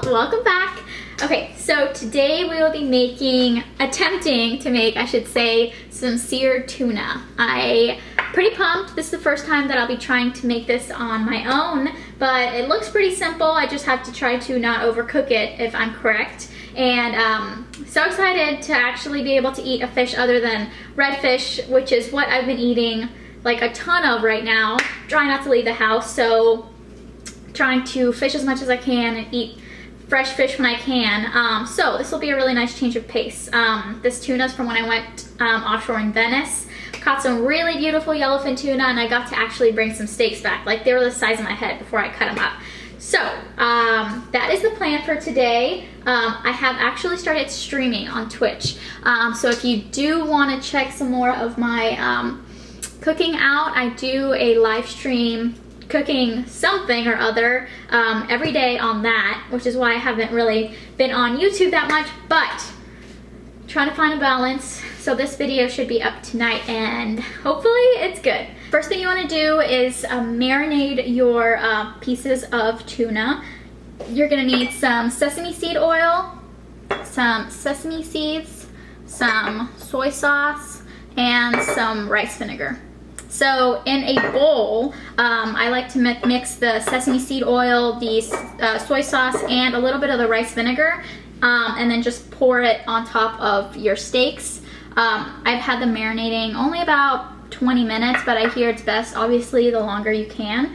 welcome back. Okay, so today we will be attempting to make, I should say, some seared tuna. I'm pretty pumped. This is the first time that I'll be trying to make this on my own, but it looks pretty simple. I just have to try to not overcook it, if I'm correct. And so excited to actually be able to eat a fish other than redfish, which is what I've been eating like a ton of right now. Trying not to leave the house, so trying to fish as much as I can and eat fresh fish when I can. So this will be a really nice change of pace. This tuna's from when I went offshore in Venice. Caught some really beautiful yellowfin tuna, and I got to actually bring some steaks back. Like, they were the size of my head before I cut them up. So that is the plan for today. I have actually started streaming on Twitch. So if you do want to check some more of my cooking out, I do a live stream cooking something or other every day on that, which is why I haven't really been on YouTube that much, but trying to find a balance. So this video should be up tonight and hopefully it's good. First thing you want to do is marinate your pieces of tuna. You're going to need some sesame seed oil, some sesame seeds, some soy sauce, and some rice vinegar. So in a bowl, I like to mix the sesame seed oil, the soy sauce, and a little bit of the rice vinegar, and then just pour it on top of your steaks. I've had them marinating only about 20 minutes, but I hear it's best, obviously, the longer you can.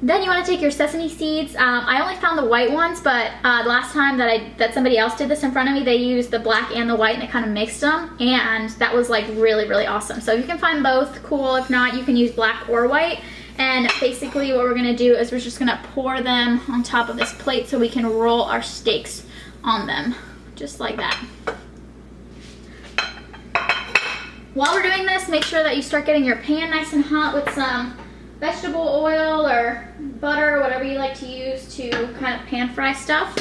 Then you want to take your sesame seeds. I only found the white ones, but last time that somebody else did this in front of me, they used the black and the white, and they kind of mixed them, and that was like really, really awesome. So if you can find both, cool. If not, you can use black or white. And basically what we're gonna do is we're just gonna pour them on top of this plate so we can roll our steaks on them, just like that. While we're doing this, make sure that you start getting your pan nice and hot with some vegetable oil or butter, whatever you like to use to kind of pan fry stuff.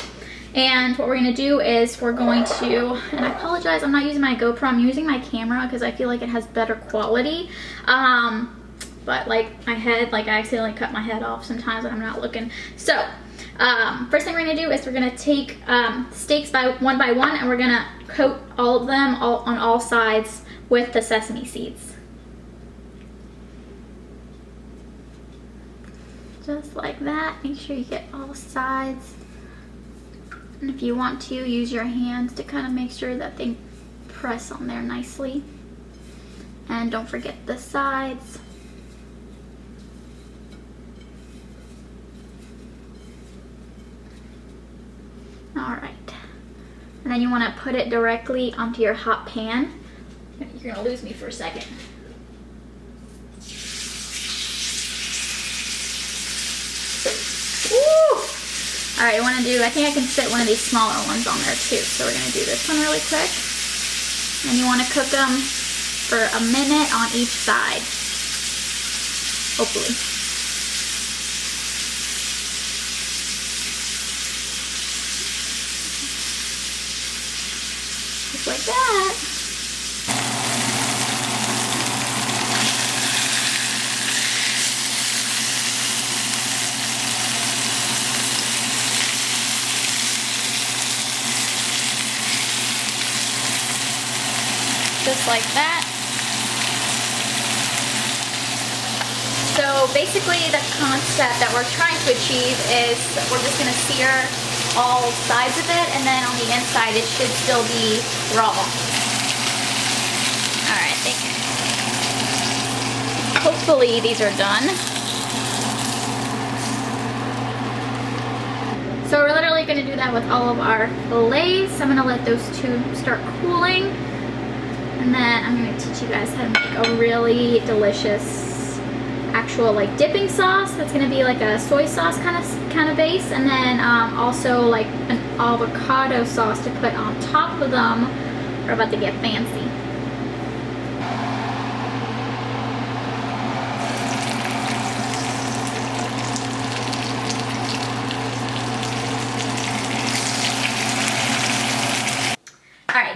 And what we're going to do is we're going to, and I apologize, I'm not using my GoPro, I'm using my camera because I feel like it has better quality. But like my head, like I accidentally cut my head off sometimes when I'm not looking. So first thing we're going to do is we're going to take steaks one by one, and we're going to coat all of them on all sides with the sesame seeds. Just like that. Make sure you get all sides. And if you want to, use your hands to kind of make sure that they press on there nicely. And don't forget the sides. Alright. And then you want to put it directly onto your hot pan. You're going to lose me for a second. Alright, I want to do, I think I can fit one of these smaller ones on there too. So we're going to do this one really quick. And you want to cook them for a minute on each side. Hopefully. Just like that. Just like that. So basically the concept that we're trying to achieve is we're just going to sear all sides of it, and then on the inside it should still be raw. Alright, hopefully these are done. So we're literally going to do that with all of our fillets. I'm going to let those two start cooling. And then I'm going to teach you guys how to make a really delicious actual like dipping sauce. That's going to be like a soy sauce kind of base, and then also like an avocado sauce to put on top of them. We're about to get fancy.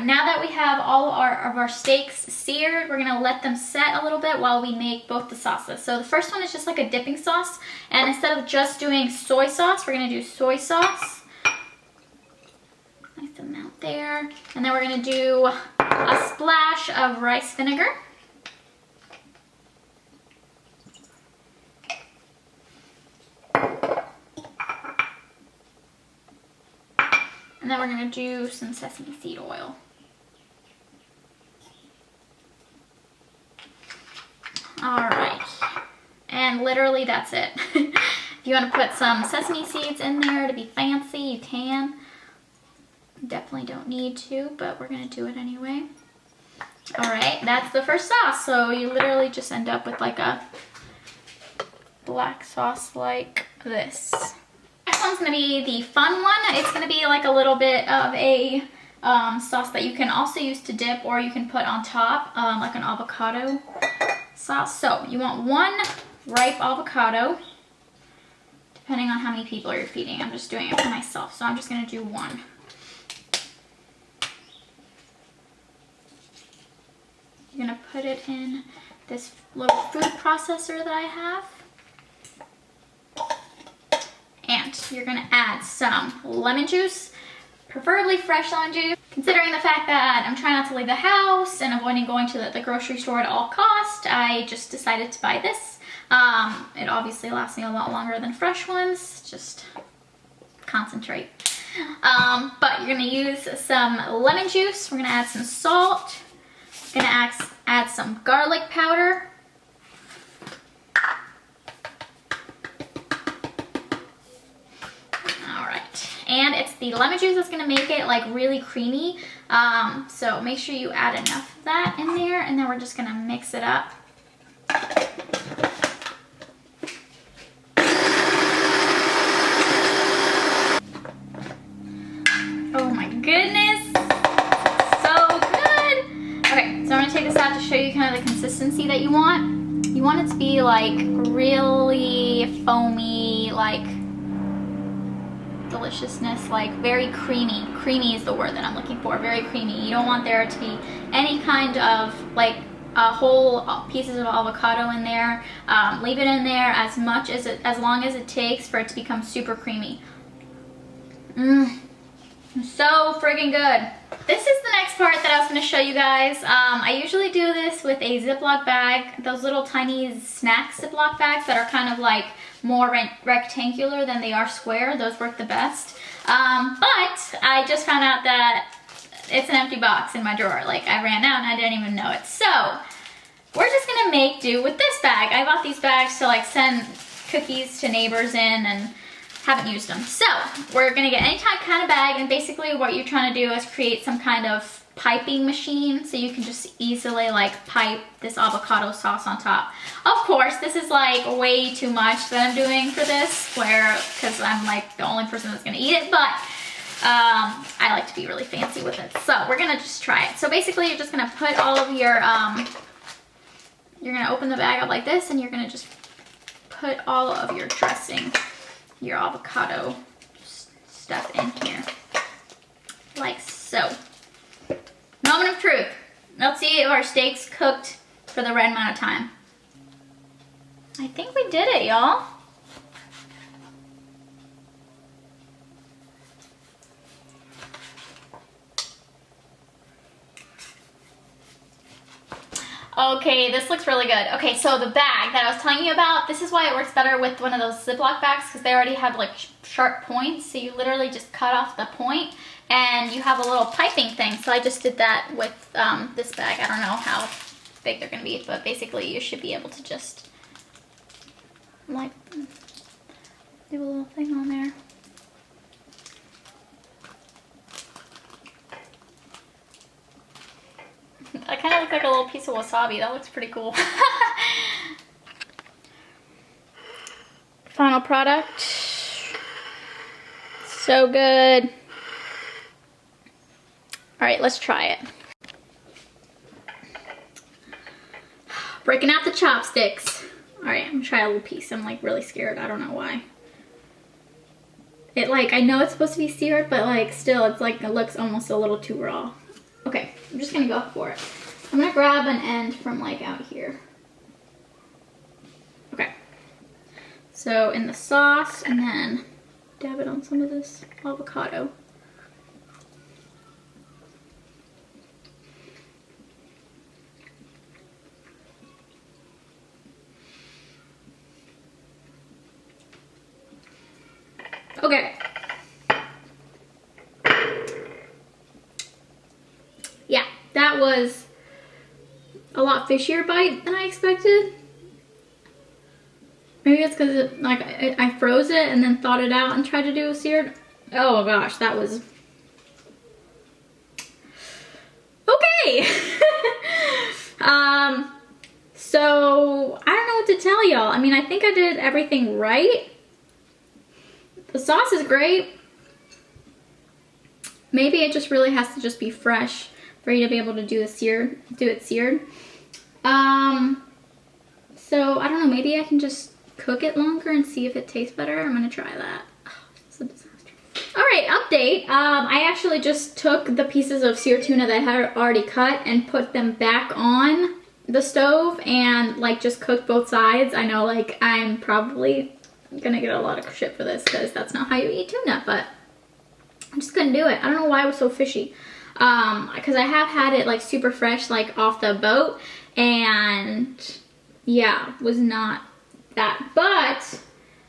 now that we have all of our steaks seared, we're gonna let them set a little bit while we make both the sauces. So the first one is just like a dipping sauce, and instead of just doing soy sauce, we're gonna do soy sauce. Nice amount there. And then we're gonna do a splash of rice vinegar. And then we're gonna do some sesame seed oil. All right, and literally that's it. If you wanna put some sesame seeds in there to be fancy, you can. Definitely don't need to, but we're gonna do it anyway. All right, that's the first sauce. So you literally just end up with like a black sauce like this. Next one's gonna be the fun one. It's gonna be like a little bit of a sauce that you can also use to dip, or you can put on top, like an avocado sauce. So you want 1 ripe avocado, depending on how many people you're feeding. I'm just doing it for myself, so I'm just gonna do 1. You're gonna put it in this little food processor that I have. And you're gonna add some lemon juice, preferably fresh lemon juice. Considering the fact that I'm trying not to leave the house and avoiding going to the grocery store at all cost, I just decided to buy this. It obviously lasts me a lot longer than fresh ones. Just concentrate. But you're gonna use some lemon juice. We're gonna add some salt. We're gonna add some garlic powder. And it's the lemon juice that's gonna make it like really creamy. So make sure you add enough of that in there, and then we're just gonna mix it up. Oh my goodness, so good. Okay, so I'm gonna take this out to show you kind of the consistency that you want. You want it to be like really foamy, like deliciousness, like very creamy. Creamy is the word that I'm looking for, very creamy. You don't want there to be any kind of like whole pieces of avocado in there. Leave it in there as long as it takes for it to become super creamy. So friggin' good. This is the next part that I was going to show you guys. I usually do this with a Ziploc bag, those little tiny snack Ziploc bags that are kind of like more rectangular than they are square. Those work the best. But I just found out that it's an empty box in my drawer. Like, I ran out and I didn't even know it. So we're just gonna make do with this bag. I bought these bags to like send cookies to neighbors in, and haven't used them. So we're gonna get any kind of bag, and basically what you're trying to do is create some kind of piping machine so you can just easily like pipe this avocado sauce on top. Of course, this is like way too much that I'm doing for this, because I'm like the only person that's gonna eat it, but I like to be really fancy with it. So we're gonna just try it. So basically you're just gonna put all of your, you're gonna open the bag up like this, and you're gonna just put all of your dressing, your avocado stuff in here, like so. Moment of truth. Let's see if our steak's cooked for the right amount of time. I think we did it, y'all. Okay, this looks really good. Okay, so the bag that I was telling you about, this is why it works better with one of those Ziploc bags, because they already have like sharp points. So you literally just cut off the point and you have a little piping thing. So I just did that with this bag. I don't know how big they're gonna be, but basically you should be able to just like do a little thing on there. I kind of look like a little piece of wasabi. That looks pretty cool. Final product. So good. All right, let's try it. Breaking out the chopsticks. All right, I'm gonna try a little piece. I'm like really scared. I don't know why. It like, I know it's supposed to be seared, but like still, it's like, it looks almost a little too raw. Okay, I'm just gonna go for it. I'm gonna grab an end from like out here. Okay. So in the sauce, and then dab it on some of this avocado. Okay. Yeah, that was a lot fishier bite than I expected. Maybe it's because like I froze it and then thawed it out and tried to do a seared. Oh gosh, that was okay. So I don't know what to tell y'all. I mean, I think I did everything right. The sauce is great. Maybe it just really has to just be fresh for you to be able to do it seared. So I don't know, maybe I can just cook it longer and see if it tastes better. I'm gonna try that. Oh, this is a disaster. All right, update. I actually just took the pieces of seared tuna that I had already cut and put them back on the stove and like just cooked both sides. I know like I'm probably gonna get a lot of shit for this because that's not how you eat tuna, but I just couldn't do it. I don't know why it was so fishy. Because I have had it like super fresh, like off the boat, and yeah, was not that. But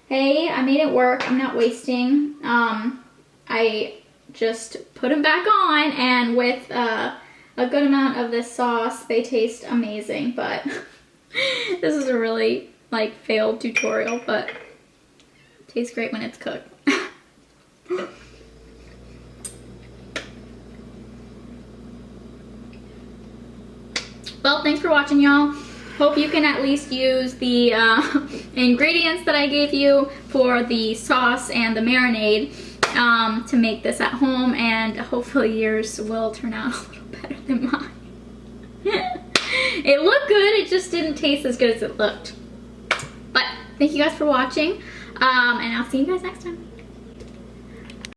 hey, I made it work. I'm not wasting. I just put them back on, and with a good amount of this sauce, they taste amazing. But this is a really like failed tutorial, but it tastes great when it's cooked. Well, thanks for watching, y'all. Hope you can at least use the ingredients that I gave you for the sauce and the marinade to make this at home, and hopefully yours will turn out a little better than mine. It looked good, it just didn't taste as good as it looked. But thank you guys for watching, and I'll see you guys next time.